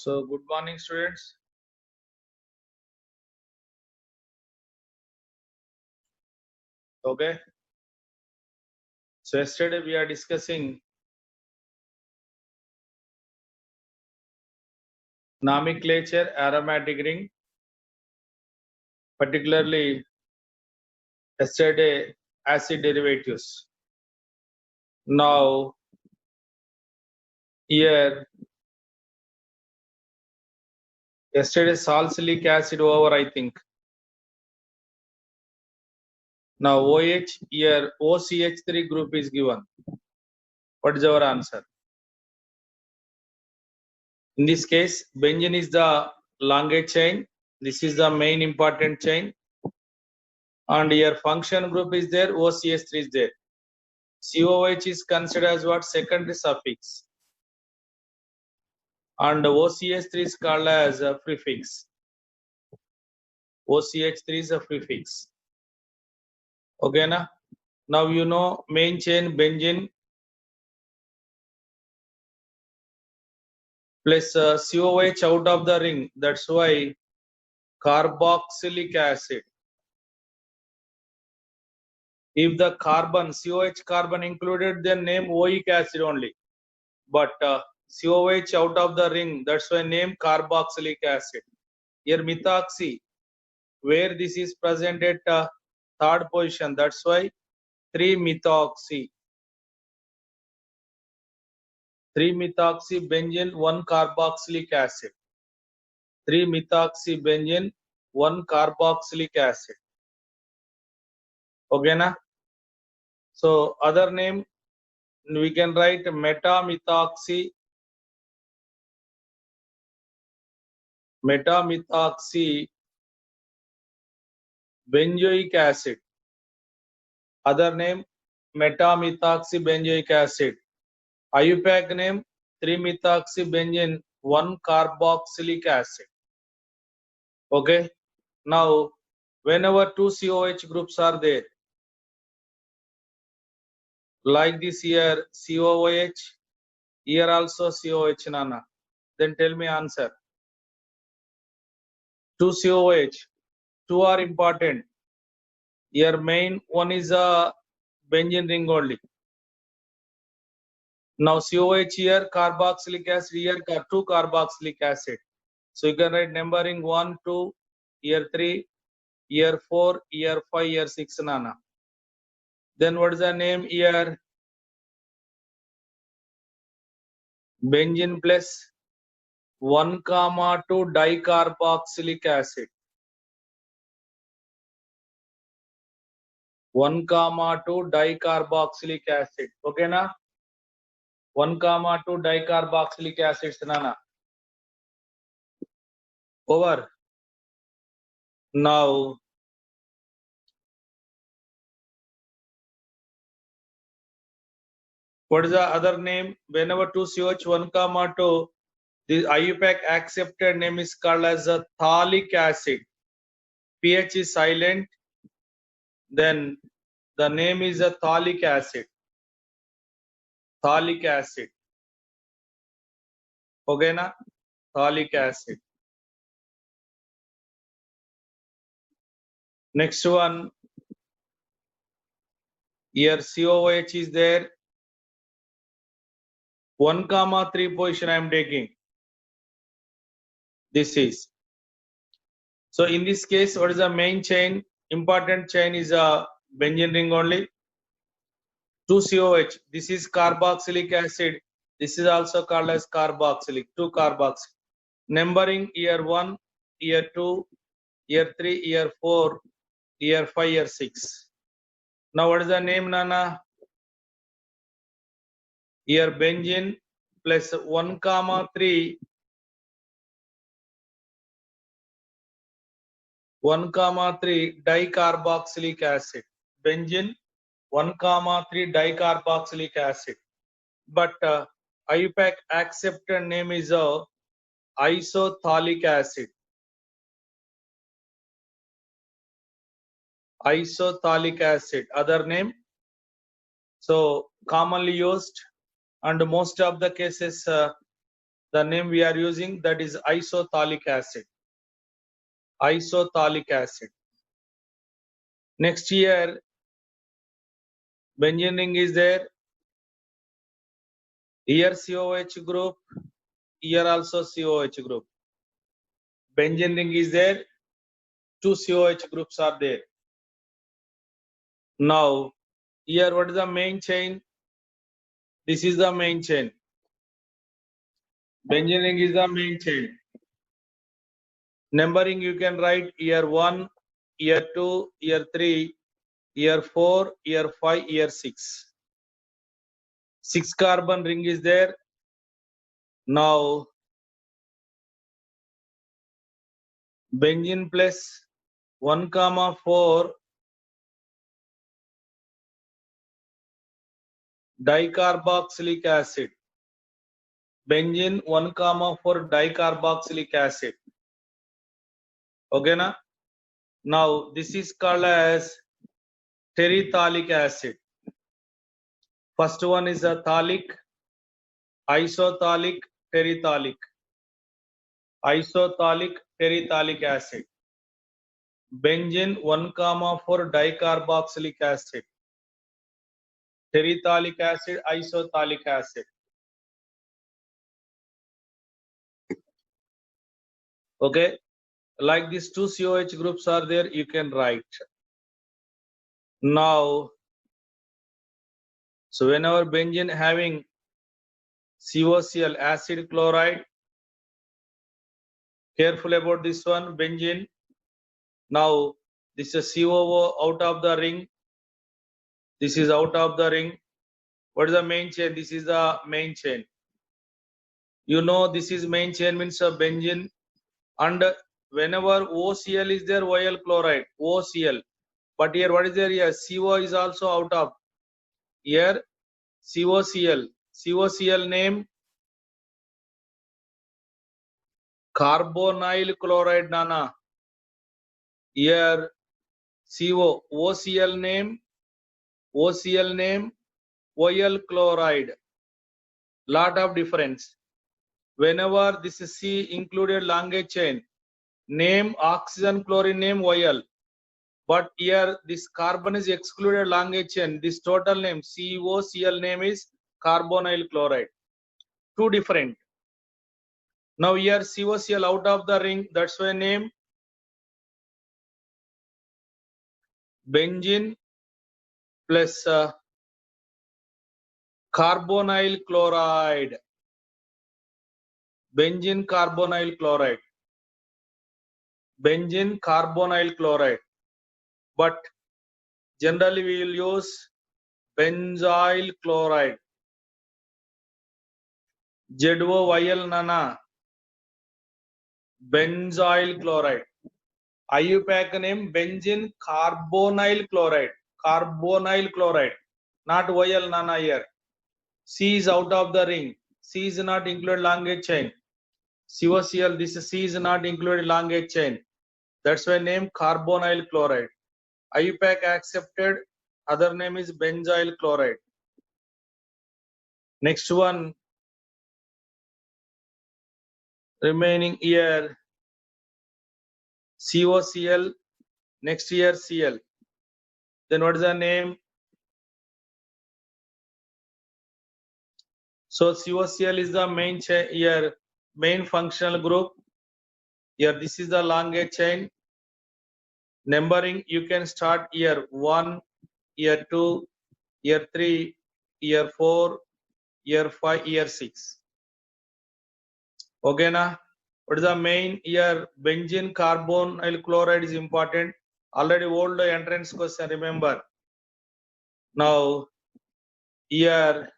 So good morning, students. Okay. So yesterday we are discussing nomenclature aromatic ring, particularly yesterday acid derivatives. Now here yesterday salicylic acid over, I think. Now OH here OCH3 group is given. What is our answer? In this case, benzene is the longest chain. This is the main important chain. And here function group is there, OCH3 is there. COH is considered as what? Secondary suffix. And OCH3 is called as a prefix. OCH3 is a prefix. Okay, na? Now you know main chain benzene plus COH out of the ring. That's why carboxylic acid. If the carbon, COH carbon included, then name OIC acid only. But COH out of the ring, that's why name carboxylic acid. Here methoxy, where this is present at third position, that's why 3-methoxy. 3-methoxy benzene, 1-carboxylic acid. 3-methoxy benzene, 1-carboxylic acid. Okay, na? So other name we can write metamethoxy. Metamethoxy benzoic acid. Other name metamethoxy benzoic acid. IUPAC name 3-methoxy benzene, 1-carboxylic acid. Okay. Now, whenever two COH groups are there, like this here COOH, here also COH, Nana, then tell me answer. Two COH, two are important. Here main one is a benzene ring only. Now COH here carboxylic acid, here 2 carboxylic acid. So you can write numbering 1, 2, here 3, here 4, here 5, here 6, Nana. Then what is the name here? Benzene plus 1, 2 dicarboxylic acid. 1, 2 dicarboxylic acid. Okay, na? 1, 2 dicarboxylic acids, Nana. Over. Now, what is the other name? Whenever 2 COH 1, 2, the IUPAC accepted name is called as a phthalic acid. pH is silent. Then the name is a phthalic acid. Phthalic acid. Okay, na? Phthalic acid. Next one. Here COH is there. 1, 3 position I am taking. This is. So in this case, what is the main chain? Important chain is a benzene ring only. 2 COH. This is carboxylic acid. This is also called as carboxylic. 2 carboxylic. Numbering here 1, here 2, here 3, here 4, here 5, here 6. Now what is the name, Nana? Here benzene plus 1, 3. 1, 3 dicarboxylic acid. Benzene 1, 3 dicarboxylic acid. But IUPAC accepted name is isophthalic acid. Isophthalic acid. Other name. So commonly used and most of the cases the name we are using, that is isothalic acid. Isothalic acid. Next here, benzene ring is there. Here COH group, here also COH group. Benzene ring is there. 2 COH groups are there. Now, here what is the main chain? This is the main chain. Benzene ring is the main chain. Numbering you can write here 1, here 2, here 3, here 4, here 5, here 6. 6 carbon ring is there. Now, benzene plus 1, 4 dicarboxylic acid. Benzene 1, 4 dicarboxylic acid. Okay, na? Now, this is called as terephthalic acid. First one is a thalic, isothalic, terephthalic. Isothalic, terephthalic acid. Benzene 1, 4 dicarboxylic acid. Terephthalic acid, isothalic acid. Okay, like these 2 COH groups are there, you can write. Now, so whenever benzene having COCl, acid chloride, careful about this one, benzene. Now, this is COO out of the ring. This is out of the ring. What is the main chain? This is the main chain. You know, this is main chain means a benzene. And whenever OCl is there, OL chloride, OCl. But here, what is there? Here, CO is also out of. Here, COCl. COCl name, carbonyl chloride, nana. Here, CO. OCl name, OL chloride. Lot of difference. Whenever this is C included long chain, name oxygen chlorine name OL. But here this carbon is excluded long chain. This total name COCl name is carbonyl chloride. Two different. Now here COCl out of the ring, that's why name benzene plus carbonyl chloride. Benzene carbonyl chloride. Benzene carbonyl chloride. But generally we will use benzyl chloride. ZOYL nana. Benzyl chloride. IUPAC name benzene carbonyl chloride. Carbonyl chloride. Not OL nana here. C is out of the ring. C is not included long chain. COCl, this C is not included long chain. That's why name carbonyl chloride. IUPAC accepted. Other name is benzyl chloride. Next one. Remaining here. COCl. Next year Cl. Then what is the name? So COCl is the main chain here, main functional group. Here this is the long chain. Numbering you can start here 1, here 2, here 3, here 4, here 5, here 6. Okay na? What is the main here? Benzene carbonyl chloride is important. Already old entrance question, remember. Now here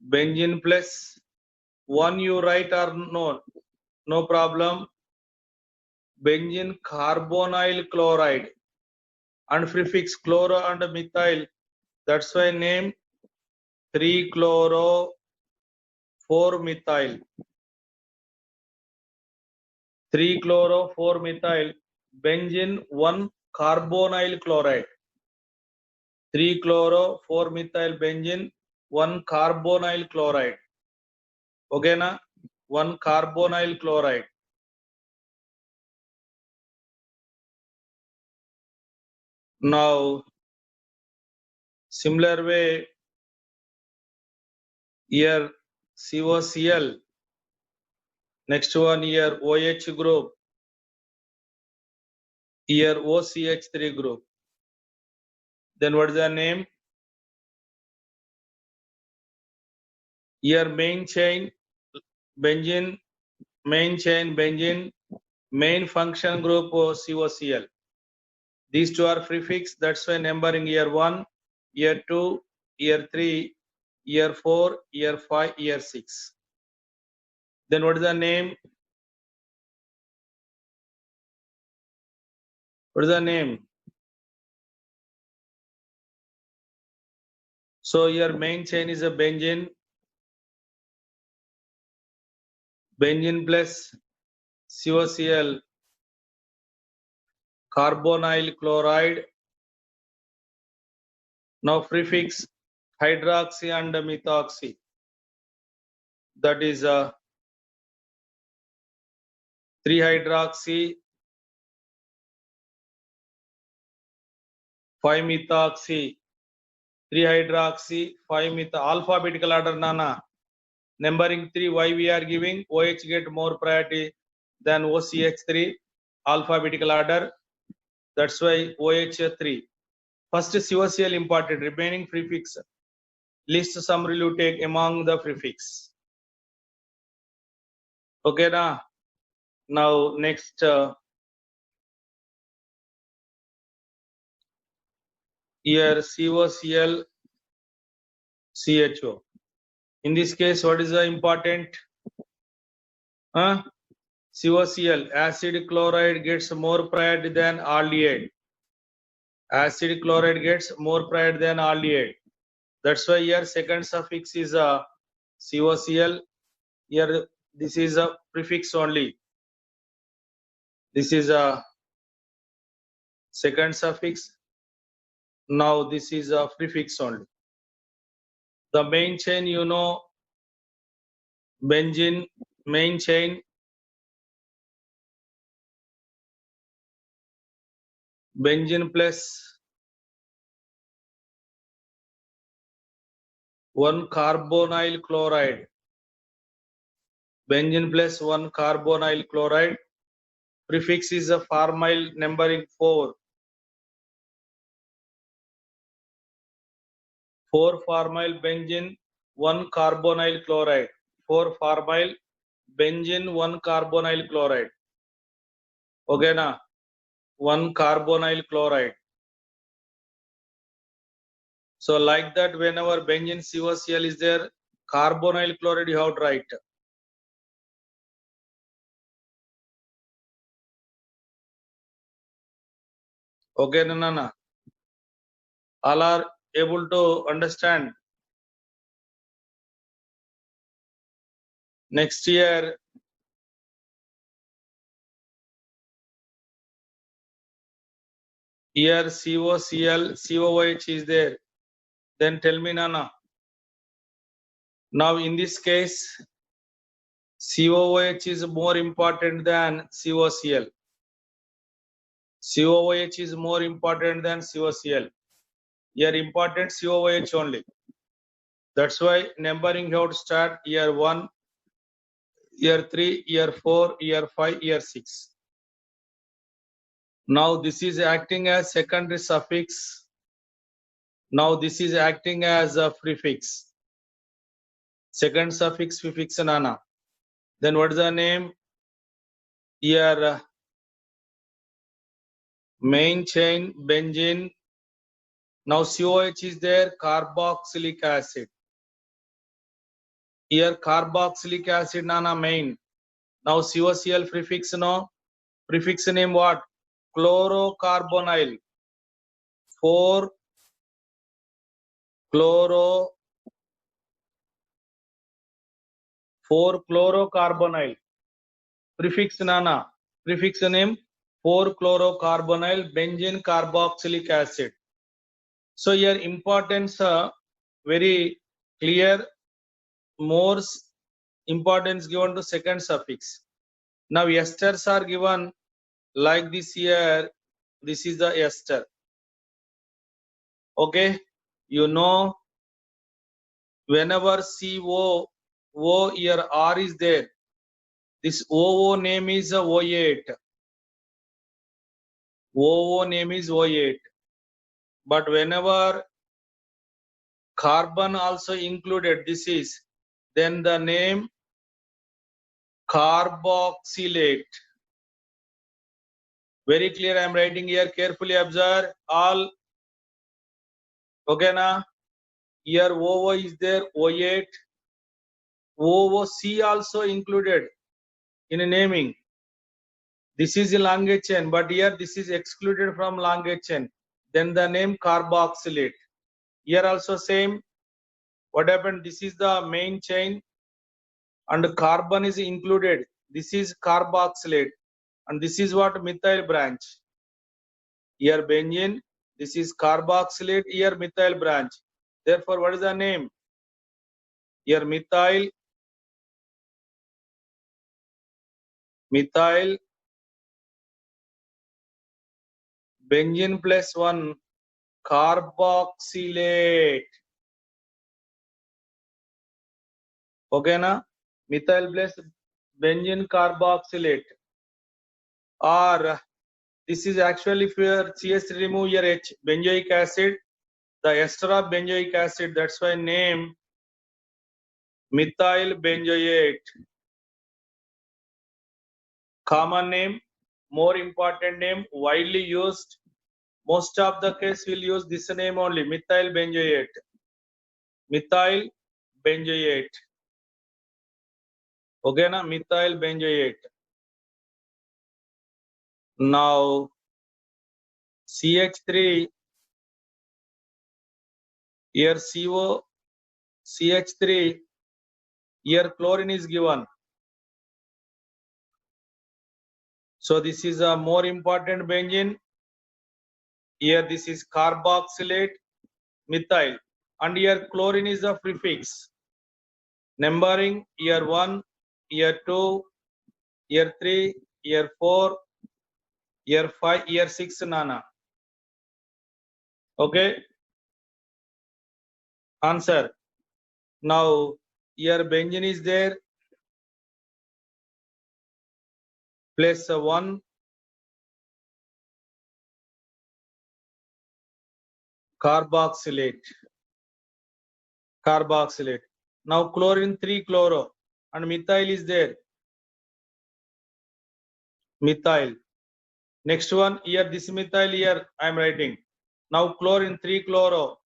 benzene plus 1 you write or no? No problem. Benzene carbonyl chloride and prefix chloro and methyl. That's why name 3-chloro 4-methyl. 3-chloro 4-methyl. Benzene 1-carbonyl chloride. 3-chloro 4-methyl benzene 1 carbonyl chloride. Okay na? 1 carbonyl chloride. Now similar way here COCl, next one here OH group, here OCH3 group. Then what is the name? Here main chain benzene, main chain benzene, main function group COCl. These two are prefix, that's why numbering year 1, year 2, year 3, year 4, year 5, year 6. Then what is the name? What is the name? So your main chain is a benzene, benzene plus COCl, carbonyl chloride. Now prefix hydroxy and methoxy. That is 3-hydroxy, 5-methoxy, 3-hydroxy, 5-methoxy. Alphabetical order, Nana. Numbering 3, why we are giving? OH get more priority than OCH3. Alphabetical order. That's why OH3. First COCl important. Remaining prefix. List summary you take among the prefix. Okay na? Now next here COCl CHO. In this case, what is the important? COCl, acid chloride gets more priority than aldehyde. Acid chloride gets more priority than aldehyde. That's why here second suffix is COCl. Here this is a prefix only. This is a second suffix. Now this is a prefix only. The main chain, you know, benzene, main chain, benzene plus 1 carbonyl chloride. Benzene plus 1 carbonyl chloride. Prefix is a formyl numbering 4. 4-formyl benzene, 1 carbonyl chloride. 4-formyl benzene, 1 carbonyl chloride. Okay na? 1 carbonyl chloride. So like that, whenever benzene COCl is there, carbonyl chloride you have to write. Okay, Nana? All are able to understand. Next year, here COCl, COOH is there. Then tell me, Nana. Now in this case, COOH is more important than COCl. COOH is more important than COCl. Here important COOH only. That's why numbering you have to start year 1, year 3, year 4, year 5, year 6. Now this is acting as secondary suffix. Now this is acting as a prefix. Second suffix, prefix, Nana. Then what is the name? Here main chain benzene. Now COH is there, carboxylic acid. Here carboxylic acid, Nana, main. Now COCl prefix, no? Prefix name what? Chlorocarbonyl. 4 chlorocarbonyl. Prefix, Nana. Prefix name 4-chlorocarbonyl benzene carboxylic acid. So here importance very Clear? More importance given to second suffix. Now esters are given like this here. This is the ester. Okay, you know, whenever O here R is there, this OO name is O8. OO name is O8. But whenever carbon also included, this is, then the name carboxylate. Very clear, I am writing here, carefully observe all. Okay, na? Here OO is there, O8. OOC also included in naming. This is a long chain, but here this is excluded from long chain. Then the name carboxylate. Here also same. What happened? This is the main chain and carbon is included. This is carboxylate. And this is what? Methyl branch. Here benzene. This is carboxylate. Here methyl branch. Therefore, what is the name? Here methyl benzene plus 1 carboxylate. Okay, na? Methyl plus benzene carboxylate. Or this is actually for CS remove your H, benzoic acid, the ester of benzoic acid. That's why name methyl benzoate. Common name, more important name, widely used. Most of the case will use this name only, methyl benzoate. Methyl benzoate. Okay, na? Methyl benzoate. Now CH3, here CO, CH3, here chlorine is given. So this is a more important benzene. Here this is carboxylate, methyl, and here chlorine is a prefix. Numbering here 1, here 2, here 3, here 4, here 5, here 6, Nana. Okay. Answer. Now here benzene is there. Place 1. Carboxylate. Now chlorine 3 chloro and methyl is there. Methyl. Next one here, this methyl here I am writing. Now chlorine 3 chloro.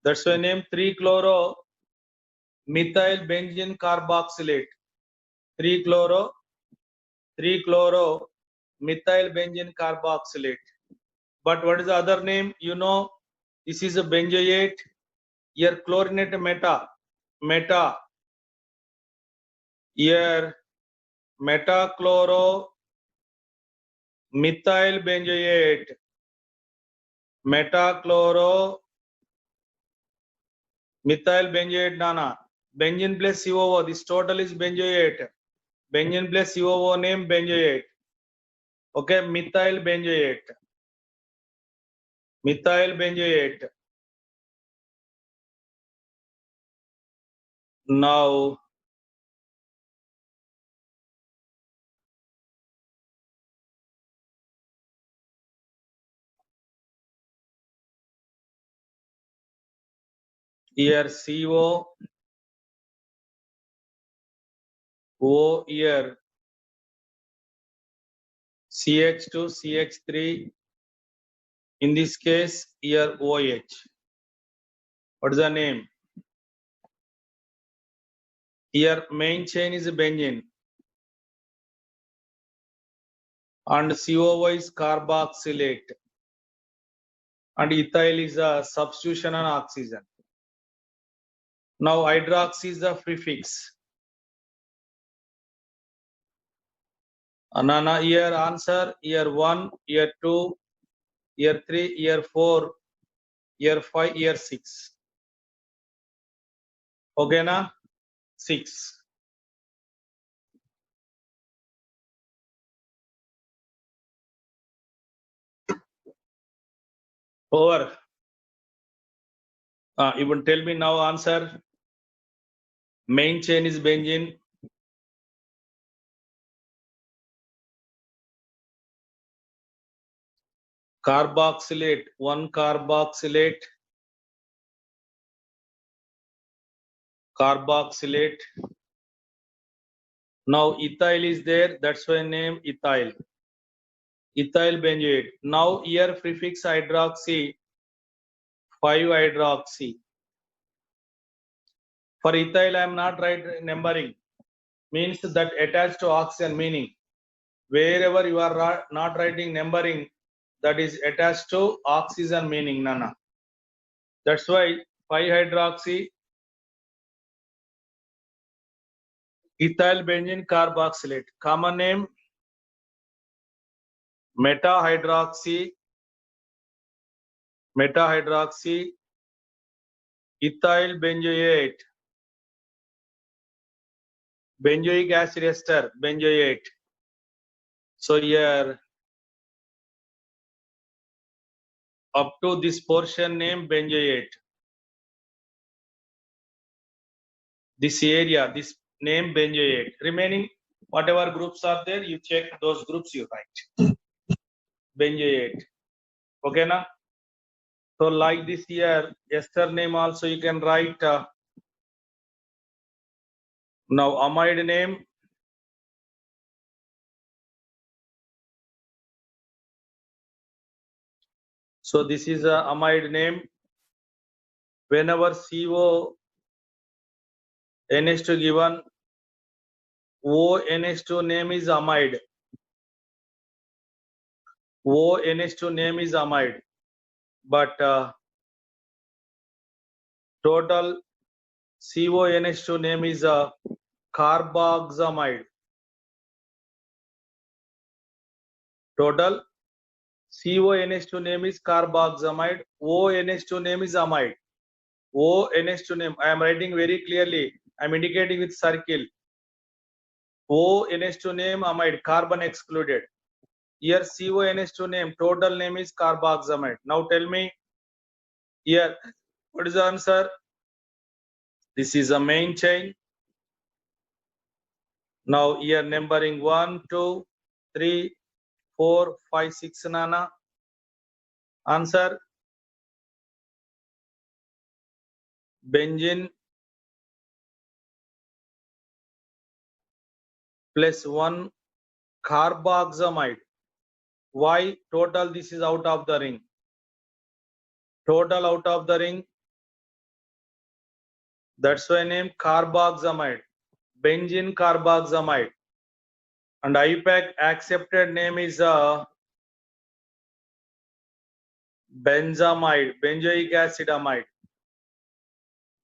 That's why name 3 chloro methyl benzene carboxylate. 3 chloro methyl benzene carboxylate. But what is the other name? You know, this is a benzoate. Here chlorinate meta. Here metachloro methyl benzoate. Metachloro methyl benzoate, Nana. Benzene plus COO. This total is benzoate. Benzene plus COO name benzoate. Okay, methyl benzoate. Now here CO, O here CH2, CH3. In this case, here OH. What is the name? Here main chain is benzene. And COO is carboxylate. And ethyl is a substitution on oxygen. Now hydroxy is the prefix. Anana here answer, here 1, here 2, here 3, here 4, Year 5, year 6. Okay, na? 6. Over. Even tell me now answer. Main chain is benzene. Carboxylate, 1 carboxylate. Carboxylate. Now ethyl is there, that's why name ethyl. Ethyl benzoate. Now here prefix hydroxy, 5 hydroxy. For ethyl I am not writing numbering. Means that attached to oxygen, meaning wherever you are not writing numbering, that is attached to oxygen, meaning nana. That's why 5 hydroxy ethyl benzene carboxylate. Common name metahydroxy ethyl benzoate. Benzoic acid ester, benzoate. So here up to this portion name benzoate. This area, this name benzoate. Remaining whatever groups are there, you check those groups, you write. Benzoate. Okay, na? So like this here, ester name also you can write. Now amide name. So this is a amide name. Whenever CO NH2 given, ONH2 name is amide. ONH2 name is amide. But total CONH2 name is carboxamide. Total CONH2 name is carboxamide. ONH2 name is amide. ONH2 name, I am writing very clearly. I am indicating with circle. ONH2 name amide, carbon excluded. Here CONH2 name, total name is carboxamide. Now tell me here, what is the answer? This is a main chain. Now here numbering 1, 2, 3, 4, 5, 6, nana. Answer benzene plus 1 carboxamide. Why total? This is out of the ring. Total out of the ring. That's why name carboxamide. Benzene carboxamide. And IUPAC accepted name is benzamide, benzoic acid amide.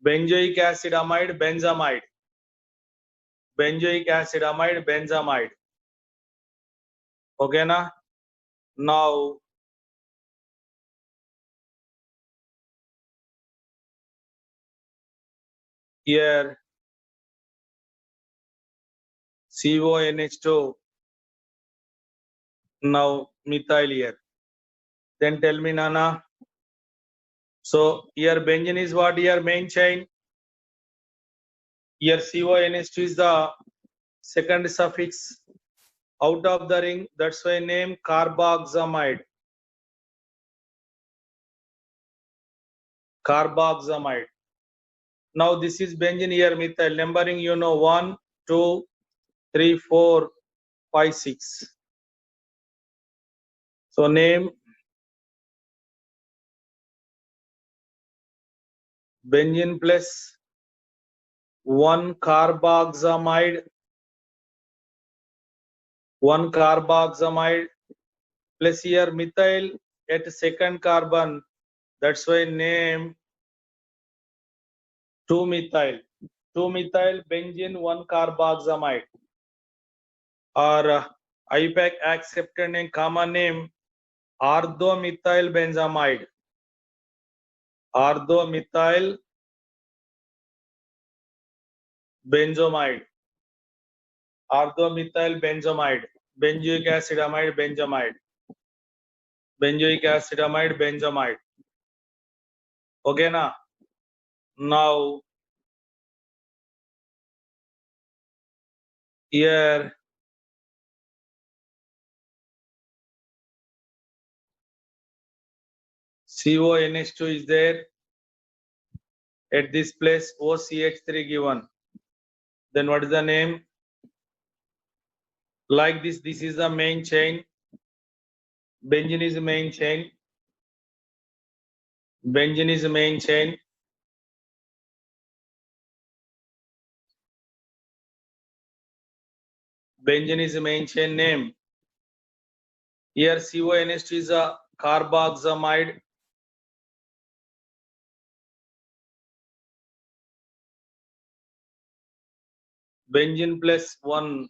Benzoic acid amide, benzamide. Benzoic acid amide, benzamide. Okay, na? Now here CONH2. Now methyl here. Then tell me, Nana. So here benzene is what? Here main chain. Here CONH2 is the second suffix out of the ring. That's why name carboxamide. Carboxamide. Now this is benzene here methyl. Numbering you know 1, 2, 3, 4, 5, 6. So name benzene plus 1 carboxamide. 1 carboxamide plus here methyl at second carbon. That's why name 2-methyl. 2-methyl benzene 1 carboxamide. Or IUPAC accepted a common name orthomethyl benzamide. Orthomethyl benzamide. Orthomethyl benzamide. Benzoic acidamide benzamide. Benzoic acidamide benzamide. Okay na? Now here CONH2 is there. At this place OCH3 given. Then what is the name? Like this is the main chain. Benzene is the main chain. Benzene is the main chain. Benzene is the main chain name. Here CONH2 is a carboxamide. Benzene plus 1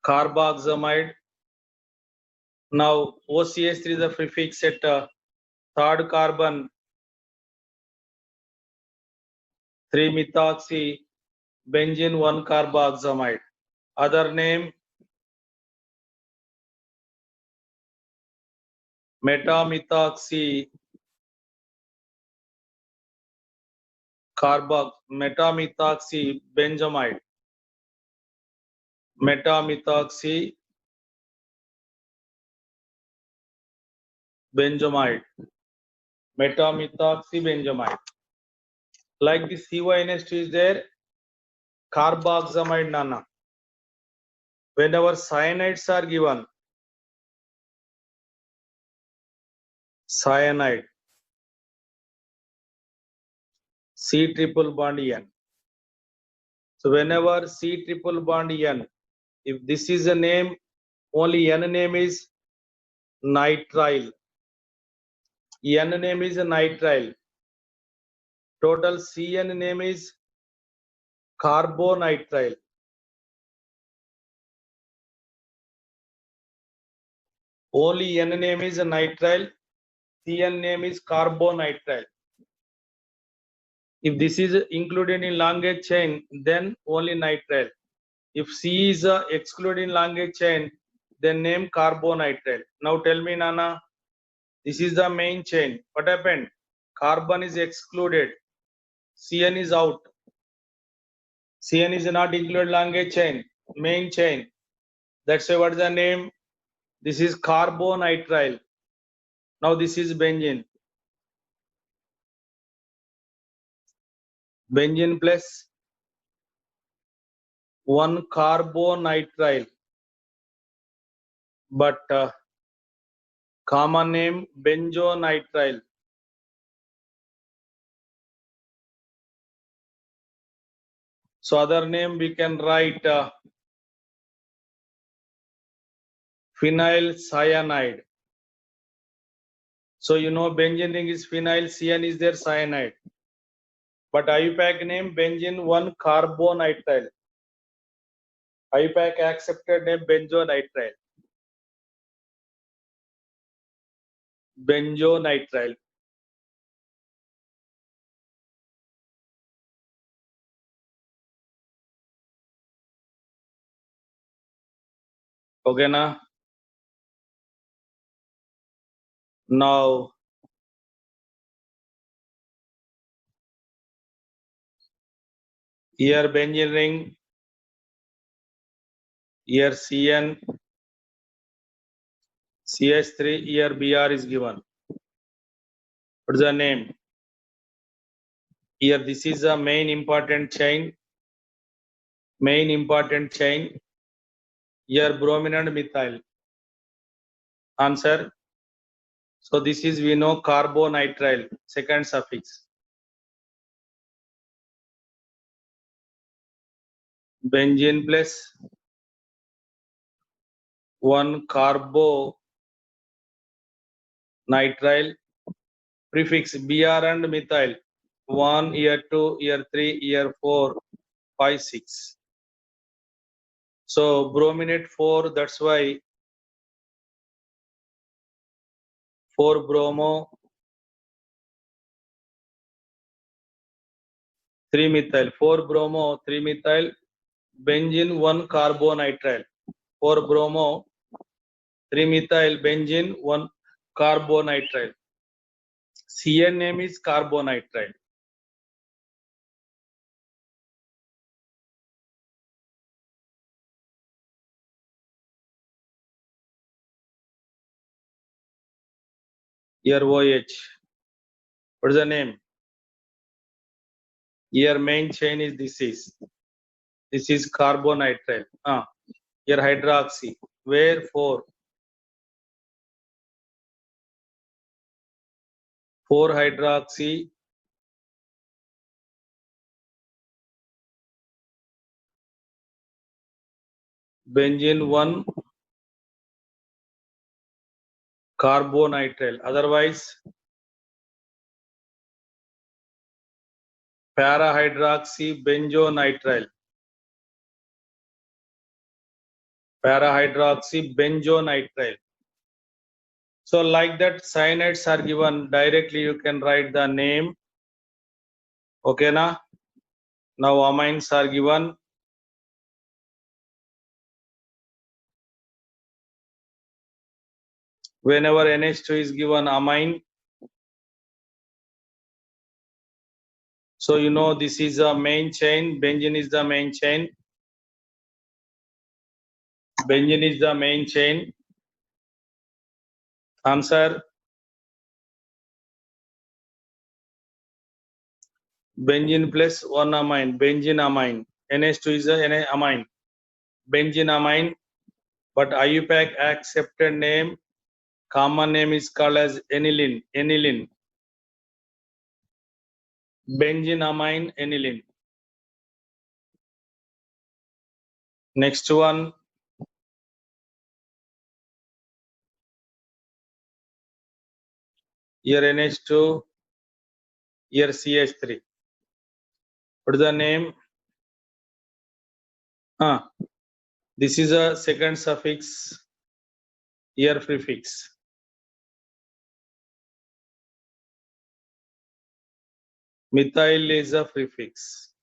carboxamide. Now OCH3 is the prefix at third carbon 3-methoxy benzene 1 carboxamide. Other name metamethoxy metamethoxy benzamide. Metamethoxy benzamide. Metamethoxy benzamide. Like the CONH2 is there, carboxamide nana. Whenever cyanides are given, cyanide, C triple bond N. So whenever C triple bond N, if this is a name, only N name is nitrile. N name is a nitrile. Total CN name is carbonitrile. Only N name is a nitrile. CN name is carbonitrile. If this is included in long-age chain, then only nitrile. If C is excluded in long-age chain, then name carbonitrile. Now tell me, Nana, this is the main chain. What happened? Carbon is excluded. CN is out. CN is not included long-age chain, main chain. That's why what is the name? This is carbonitrile. Now this is benzene. Benzene plus 1 carbonitrile. But common name benzonitrile. So other name we can write phenyl cyanide. So you know benzene ring is phenyl, CN is their cyanide. But IUPAC name benzene 1 carbonitrile. IUPAC accepted name benzonitrile. Benzonitrile. Okay na? Now here benzene ring, here CN, CH3, here Br is given. What is the name? Here this is a main important chain. Main important chain. Here bromine and methyl. Answer. So this is we know carbonitrile, second suffix. Benzene plus 1 carbonitrile, prefix Br and methyl. 1, here 2, here 3, here 4, 5, 6. So brominate 4, that's why 4-bromo, 3-methyl, 4-bromo, 3-methyl, benzene 1-carbonitrile. 4-bromo, 3-methyl, benzene 1-carbonitrile. CN name is carbonitrile. Here OH. What is the name? Here main chain is this is carbonitrile. Here hydroxy. Where 4? 4-hydroxy. Benzene 1-carbonitrile. Otherwise, para-hydroxy benzonitrile. Para-hydroxy benzonitrile. So like that, cyanides are given directly. You can write the name. Okay, na? Now amines are given. Whenever NH2 is given amine, so you know this is a main chain. Benzene is the main chain. Benzene is the main chain. Answer. Benzene plus 1 amine. Benzene amine. NH2 is a amine. Benzene amine. But IUPAC accepted name, common name is called as aniline. Aniline. Benzene amine aniline. Next one. Here NH2. Here CH3. What is the name? This is a second suffix. Here prefix. Methyl is a prefix.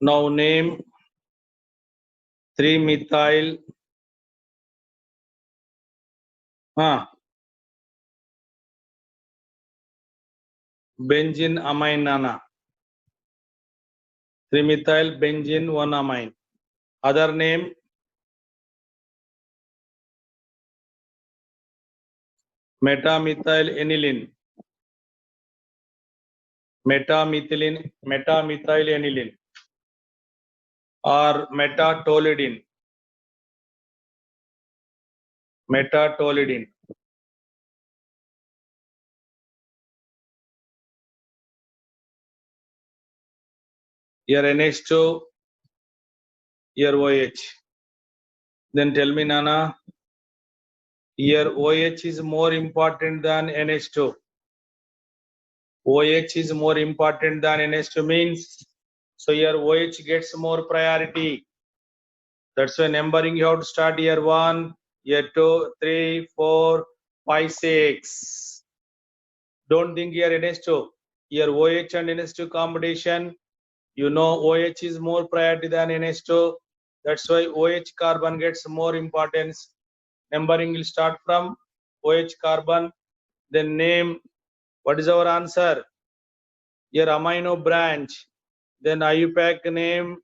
Now name 3-methyl. Benzene amine nana. 3-methyl benzene 1 amine. Other name metamethyl aniline. Metamethyl aniline or metatolidine. Metatolidine. Here NH2, here OH. Then tell me, Nana, here OH is more important than NH2. OH is more important than NH2 means, so here OH gets more priority. That's why numbering you have to start here 1, here 2, 3, 4, 5, 6. Don't think here NH2. Here OH and NH2 competition. You know OH is more priority than NH2. That's why OH carbon gets more importance. Numbering will start from OH carbon. Then name. What is our answer? Here amino branch. Then IUPAC name.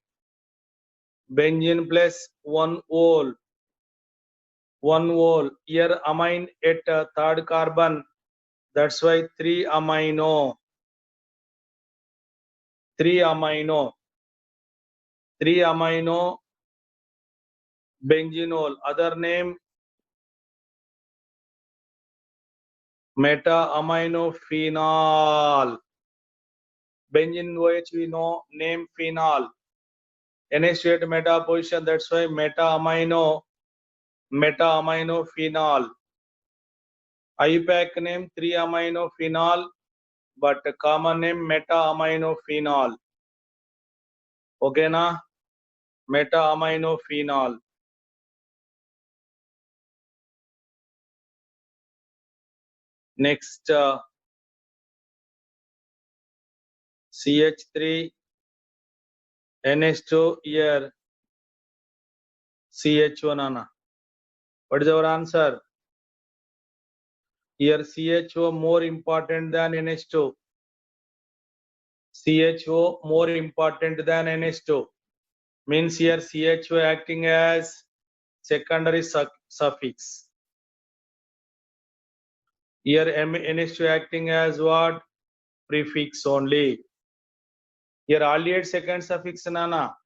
Benzene plus 1 ol. 1 ol. Here amine at third carbon. That's why 3 amino. 3 amino. 3 amino benzenol. Other name meta-aminophenol. Benzene OH we know name phenol. NH2 meta position, that's why meta-aminophenol. IUPAC name 3-aminophenol, but common name meta-aminophenol. Okay na? Meta-aminophenol. Next, CH3, NH2, here CH1, Anna. What is our answer? Here CHO more important than NH2. CHO more important than NH2. Means here CHO acting as secondary suffix. Here NH2 acting as what? Prefix only. Here aldehyde second suffix, Nana.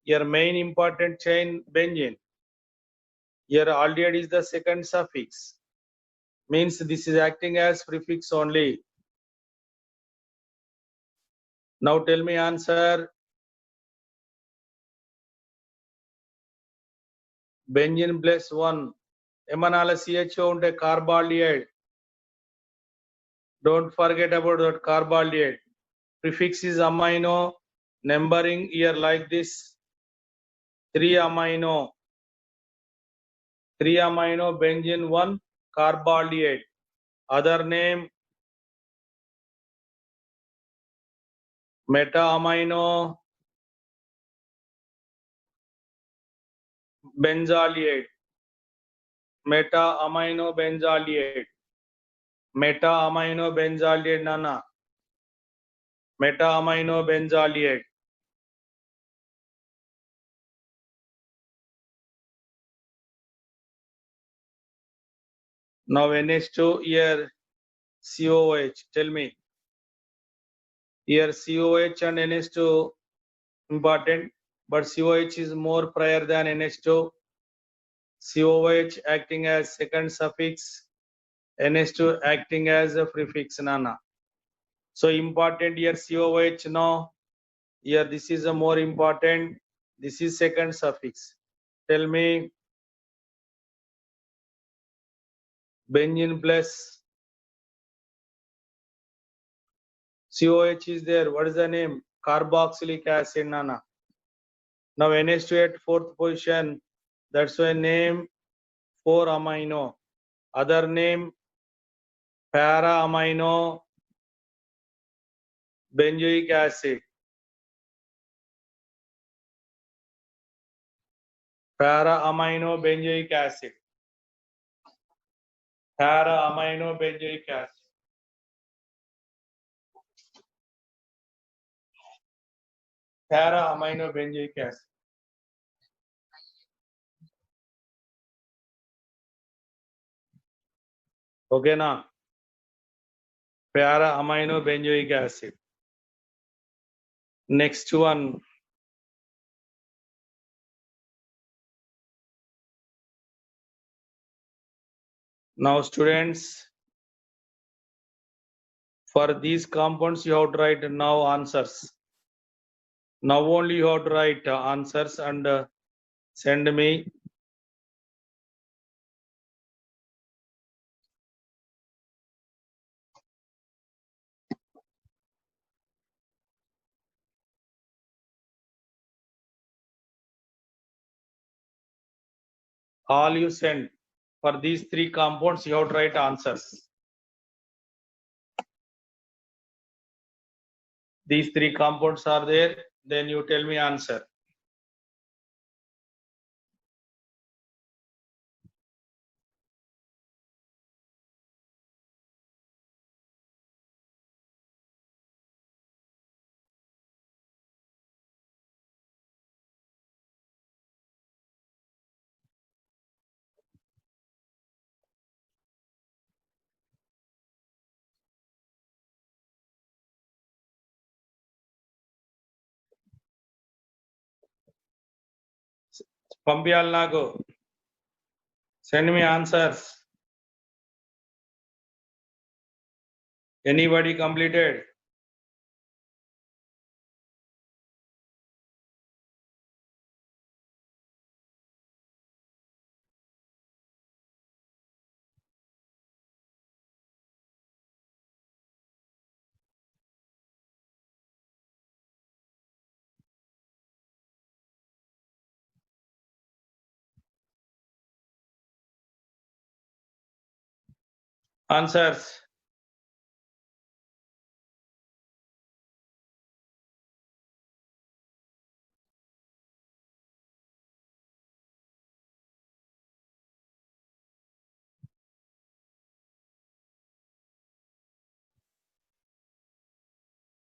Here main important chain benzene. Here aldehyde is the second suffix. Means this is acting as prefix only. Now tell me answer. Benzene plus 1. Emanala CHO unte carbaldehyde. Don't forget about that carbaldehyde. Prefix is amino. Numbering here like this. 3 amino. 3 amino benzene 1 carbaldehyde. Other name meta amino benzaldehyde. Meta amino benzaldehyde. Meta amino benzaldehyde, Nana. Meta amino benzaldehyde. Now NH2 here COH. Tell me. Here COH and NH2 important, but COH is more prior than NH2. COH acting as second suffix, NH2 acting as a prefix, Nana. So important here COH, no. Here this is a more important. This is second suffix. Tell me. Benzene plus COH is there. What is the name? Carboxylic acid, Nana. Now NH2 at fourth position. That's why name 4 amino. Other name para amino benzoic acid. Para amino benzoic acid. Para amino benzoic acid. Para amino benzoic acid. Okay, na? Para amino benzoic acid. Next one. Now, students, for these compounds, you have to write now answers. Now only you have to write answers and send me. All you send. For these three compounds, you have to write answers. These three compounds are there, then you tell me answer. Pampiyal Nago. Send me answers. Anybody completed? Answers.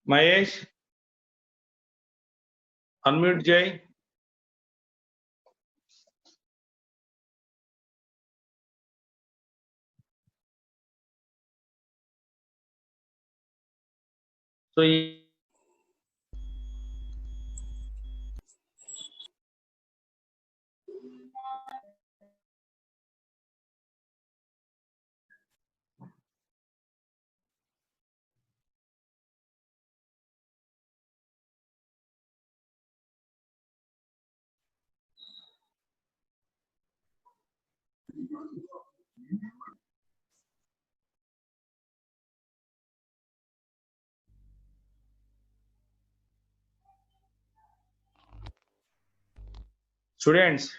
Mahesh, unmute Jay. So students,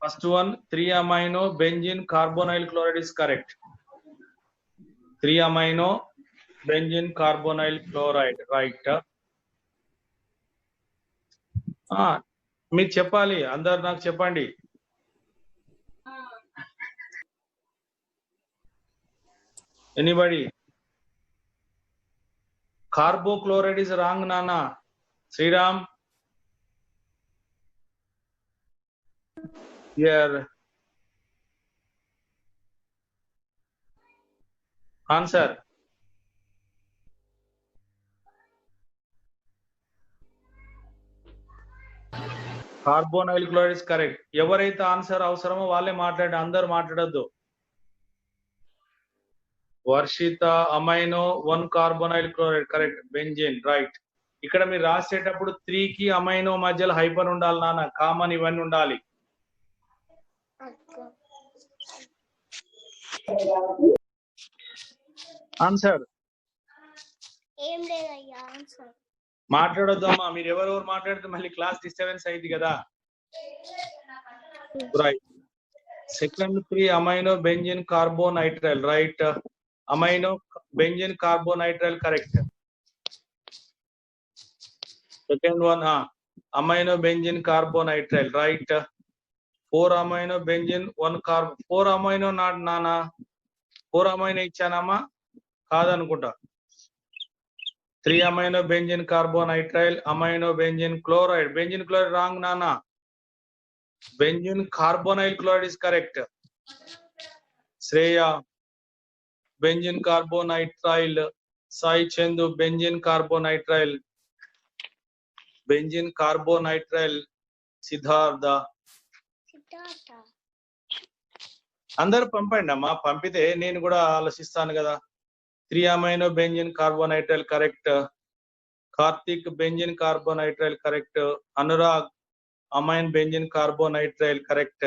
first one 3-amino benzene carbonyl chloride is correct. 3-amino benzene carbonyl chloride, right? మీరు చెప్పాలి, అందరు నాకు చెప్పండి. Anybody? Carbochloride is wrong, Nana. Sriram? Here. Answer. Carbonyl chloride is correct. ఎవరైతే answer అవసరమో వాళ్ళే మాట్లాడండి, అందరూ మాట్లాడొద్దు. Varshita amino 1 carbonyl chloride correct. Benzene right. ఇక్కడ మీరు రాసేటప్పుడు 3 కి అమైనో మధ్యలో హైపర్ ఉండాలి నాన్న, కామన్ ఇవన్నీ ఉండాలి. ఆన్సర్ ఏం లేదయ్యా ఆన్సర్. మాట్లాడొద్దమ్మా, మీరు ఎవరెవరు మాట్లాడితే మళ్ళీ క్లాస్ డిస్టర్బెన్స్ అయింది కదా. Right. Second 3 amino benzene carbonitrile right. Amino benzene carbonitrile correct. Second one amino benzene carbonitrile right. 4 amino benzene 1 carbo 4 amino not నానా, 4 అమైనో ఇచ్చానమ్మా, కాదనుకుంటా. 3 amino benzene carbonitrile amino benzene chloride. Benzene chloride wrong నానా. Benzene carbonyl chloride is correct. Shreya benzene carbonitrile. Sai Chandu benzene carbonitrile. Benzene carbonitrile. Siddhartha. అందరు పంపండి అమ్మా, పంపితే నేను కూడా ఆలోచిస్తాను కదా. 3 amino benzene carbonitrile correct. Karthik benzene carbonitrile correct. Anurag amine benzene carbonitrile correct.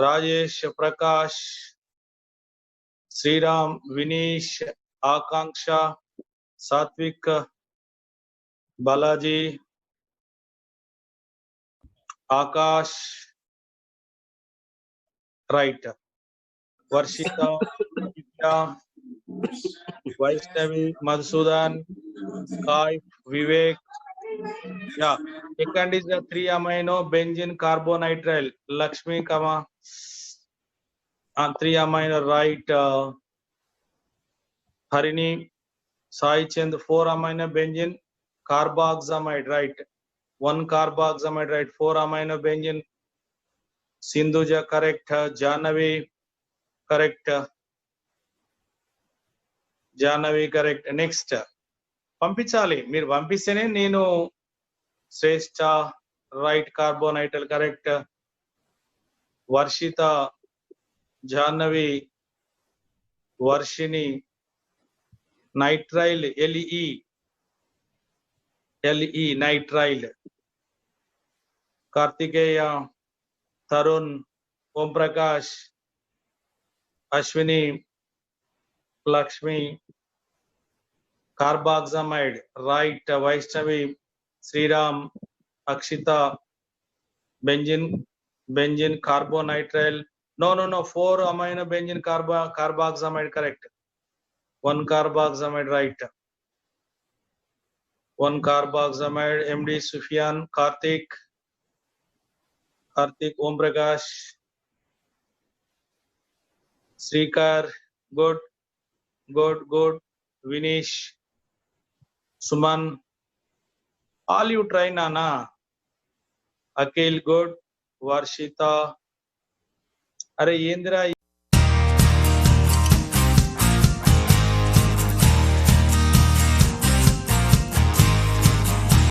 Rajesh, Prakash, Sriram, Vineesh, Akanksha, Satvik, Balaji, Akash right. Varshitha, Vaishnavi, Madhusudan, కాయ్, Vivek. Yeah, second is the 3 amino benzene carbonitrile. Lakshmi, Kama. 3 amino right. Harini, Sai Chand 4 amino benzene carboxamide right. 1 carboxamide right. 4 amino benzene. Sindhuja correct. Janavi correct. Janavi correct. Next. పంపించాలి, మీరు పంపిస్తేనే నేను Shreshta right carbonitrile correct. Varshitha, Janhavi, Varshini nitrile ఎల్ఈ nitrile. Karthikeya, Tarun, Om Prakash, Ashwini, Lakshmi carboxamide right. Vaishnavi, Sriram, Akshitha benzene carbonitrile. No 4 amino benzene carboxamide correct. 1 carboxamide right. 1 carboxamide. MD Sufyan, Karthik, Om Prakash, Srikar, good, good. Vinish, Suman, all you try, Nana. Akil, good. Varshita, अरे येंद्रा